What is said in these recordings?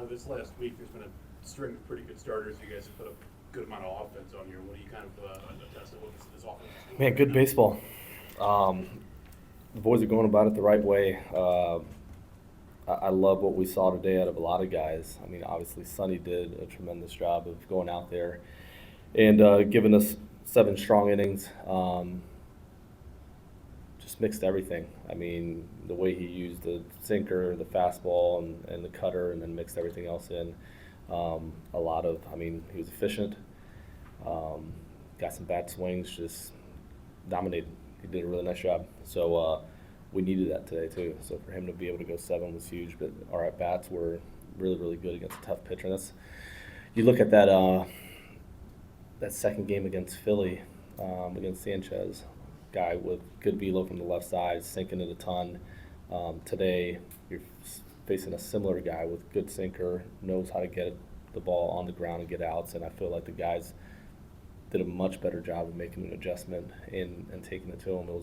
This last week, there's been a string of pretty good starters. You guys have put a good amount of offense on here. What do you kind of attest to what this offense is doing? Man, good baseball. The boys are going about it the right way. I love what we saw today out of a lot of guys. I mean, obviously, Sonny did a tremendous job of going out there and giving us 7 strong innings. Just mixed everything. I mean, the way he used the sinker, the fastball, and the cutter, and then mixed everything else in. He was efficient. Got some bad swings, just dominated. He did a really nice job. So we needed that today too. So for him to be able to go 7 was huge. But our at-bats were really, really good against a tough pitcher. And you look at that second game against Philly, against Sanchez, guy with good velo from the left side, sinking it a ton. Today you're facing a similar guy with good sinker, knows how to get the ball on the ground and get outs. And I feel like the guys did a much better job of making an adjustment and taking it to him. It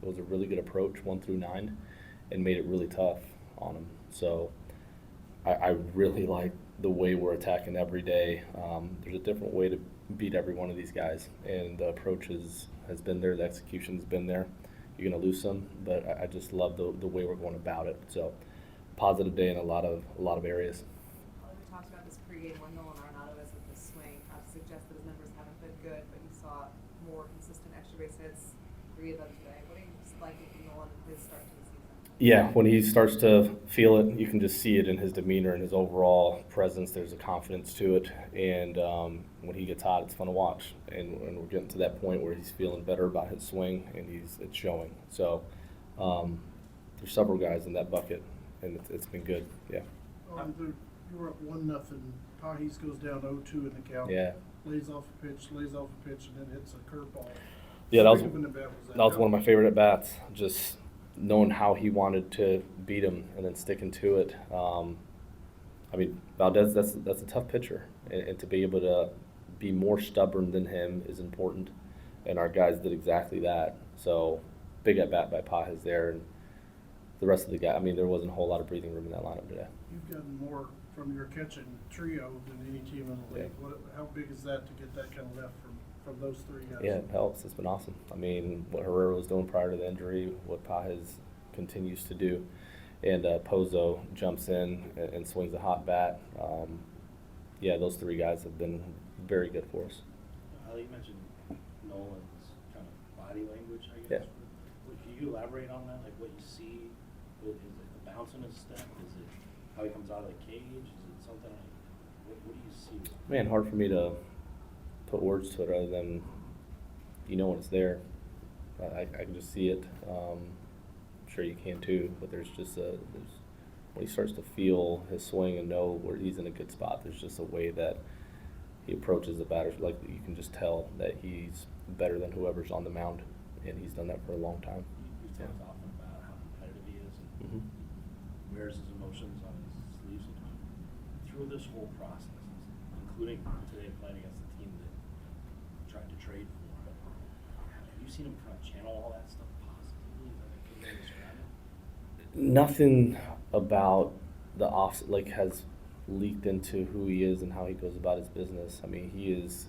was a really good approach, 1 through 9, and made it really tough on him. So I really like the way we're attacking every day. There's a different way to beat every one of these guys, and the approach has been there, the execution's been there. You're going to lose some, but I just love the way we're going about it. So positive day in a lot of areas. We talked about this pregame when Nolan Arenado is with the swing. I've suggested his numbers haven't been good, but you saw more consistent extra base hits, 3 of them today. What do you just like with Nolan his start to the season? Yeah, when he starts to feel it, you can just see it in his demeanor and his overall presence. There's a confidence to it, and when he gets hot, it's fun to watch. And we're getting to that point where he's feeling better about his swing, and it's showing. So there's several guys in that bucket, and it's been good. Yeah. You were up 1-0. Pahis goes down 0-2 in the count. Yeah. Lays off a pitch, and then hits a curveball. Yeah, that was that one of my favorite at bats. Just knowing how he wanted to beat him and then sticking to it. Valdez, that's a tough pitcher, and to be able to be more stubborn than him is important. And our guys did exactly that. So big at bat by Pahis there, and the rest of the guys. I mean, there wasn't a whole lot of breathing room in that lineup today. You've gotten more from your catching trio than any team in the league. Yeah. How big is that to get that kind of lift from those 3 guys? Yeah, it helps. It's been awesome. I mean, what Herrera was doing prior to the injury, what Pahis continues to do, and Pozo jumps in and swings a hot bat. Those 3 guys have been very good for us. You mentioned Nolan's kind of body language, I guess. Yeah. Can you elaborate on that? Like what you see? Is it the bounce in his step? Is it how he comes out of the cage? Is it something like, what do you see? Man, hard for me to put words to it other than when it's there. I can just see it. I'm sure you can too, but there's when he starts to feel his swing and know where he's in a good spot, there's just a way that he approaches the batters. Like you can just tell that he's better than whoever's on the mound, and he's done that for a long time. You've talked often about how competitive he is and wears his emotions on his sleeves sometimes. Through this whole process, including today playing against the team that tried to trade for him, have you seen him kind of channel all that stuff positively? Is that a good way to describe it? Nothing about the has leaked into who he is and how he goes about his business. I mean, he is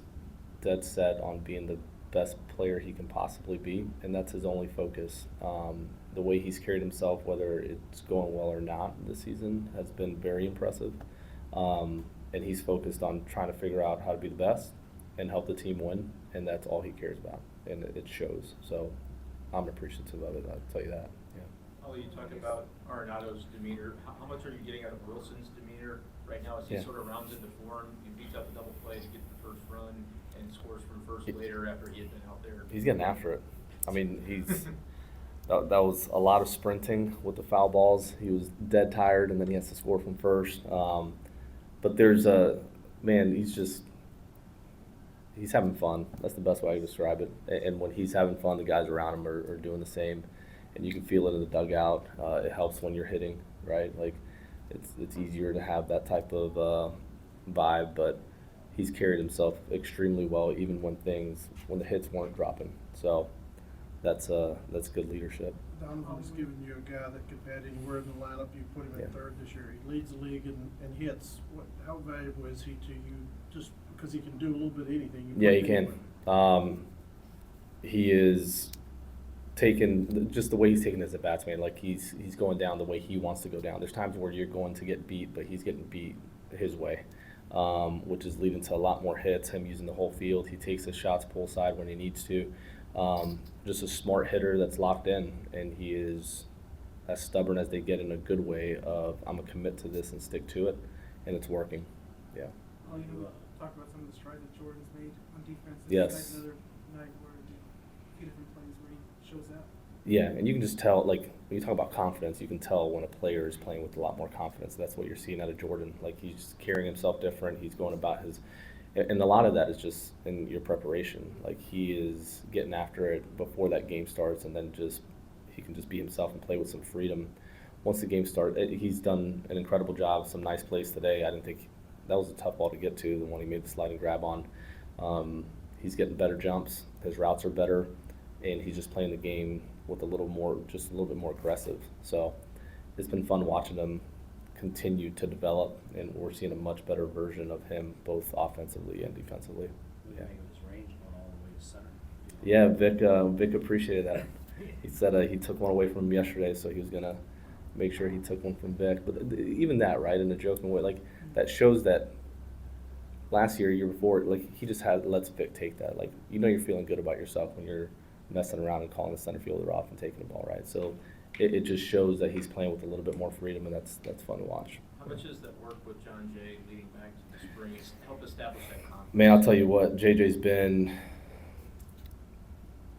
dead set on being the best player he can possibly be, and that's his only focus. The way he's carried himself, whether it's going well or not this season, has been very impressive. And he's focused on trying to figure out how to be the best and help the team win, and that's all he cares about, and it shows. So I'm appreciative of it, I'll tell you that. Yeah. Oli, you talk about Arenado's demeanor. How much are you getting out of Wilson's demeanor right now as he sort of rounds into form? He beats up a double play to get the first run and scores from first later after he had been out there. He's getting after it. I mean, he's that was a lot of sprinting with the foul balls. He was dead tired, and then he has to score from first. But there's he's having fun. That's the best way I can describe it. And when he's having fun, the guys around him are doing the same. And you can feel it in the dugout. It helps when you're hitting, right? Like, it's easier to have that type of vibe, but he's carried himself extremely well, even when the hits weren't dropping. So that's good leadership. Donovan's giving you a guy that could bat anywhere in the lineup. You put him Yeah. in third this year. He leads the league in hits. How valuable is he to you? Just because he can do a little bit of anything. Yeah, put he him can. anywhere. He is taken just the way he's taken as a batsman. Like he's going down the way he wants to go down. There's times where you're going to get beat, but he's getting beat his way, which is leading to a lot more hits. Him using the whole field. He takes his shots pull side when he needs to. Just a smart hitter that's locked in, and he is as stubborn as they get in a good way. Of I'm gonna commit to this and stick to it, and it's working. Yeah. Well, talk about some of the strides that Jordan's made on defense. Yes. Another night where a few different plays where he shows out. Yeah, and you can just tell, like, when you talk about confidence, you can tell when a player is playing with a lot more confidence. That's what you're seeing out of Jordan. Like, he's carrying himself different. He's going about his – and a lot of that is just in your preparation. Like, he is getting after it before that game starts, and then just – he can just be himself and play with some freedom. Once the game starts, he's done an incredible job, some nice plays today. I didn't think – that was a tough ball to get to, the one he made the sliding grab on. He's getting better jumps. His routes are better, and he's just playing the game with a little bit more aggressive. So it's been fun watching him continue to develop, and we're seeing a much better version of him both offensively and defensively. What do you think of his range going all the way to center? Yeah, Vic appreciated that. He said he took one away from him yesterday, so he was gonna make sure he took one from Vic. But even that, right, in a joking way, like that shows that last year before, like he just lets Vic take that. Like you're feeling good about yourself when you're messing around and calling the center fielder off and taking the ball, right? So it just shows that he's playing with a little bit more freedom, and that's fun to watch. How much is that work with John Jay leading back to the spring help establish that confidence? Man, I'll tell you what, JJ's been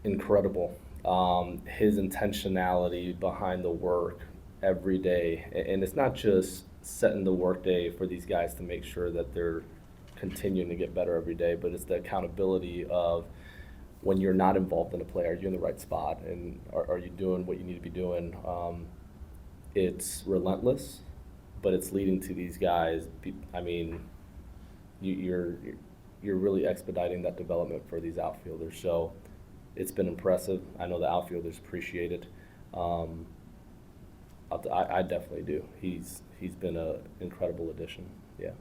incredible. His intentionality behind the work every day, and it's not just setting the work day for these guys to make sure that they're continuing to get better every day, but it's the accountability of when you're not involved in a play, are you in the right spot, and are you doing what you need to be doing? It's relentless, but it's leading to these guys. I mean, you're really expediting that development for these outfielders. So it's been impressive. I know the outfielders appreciate it. I definitely do. He's been an incredible addition. Yeah.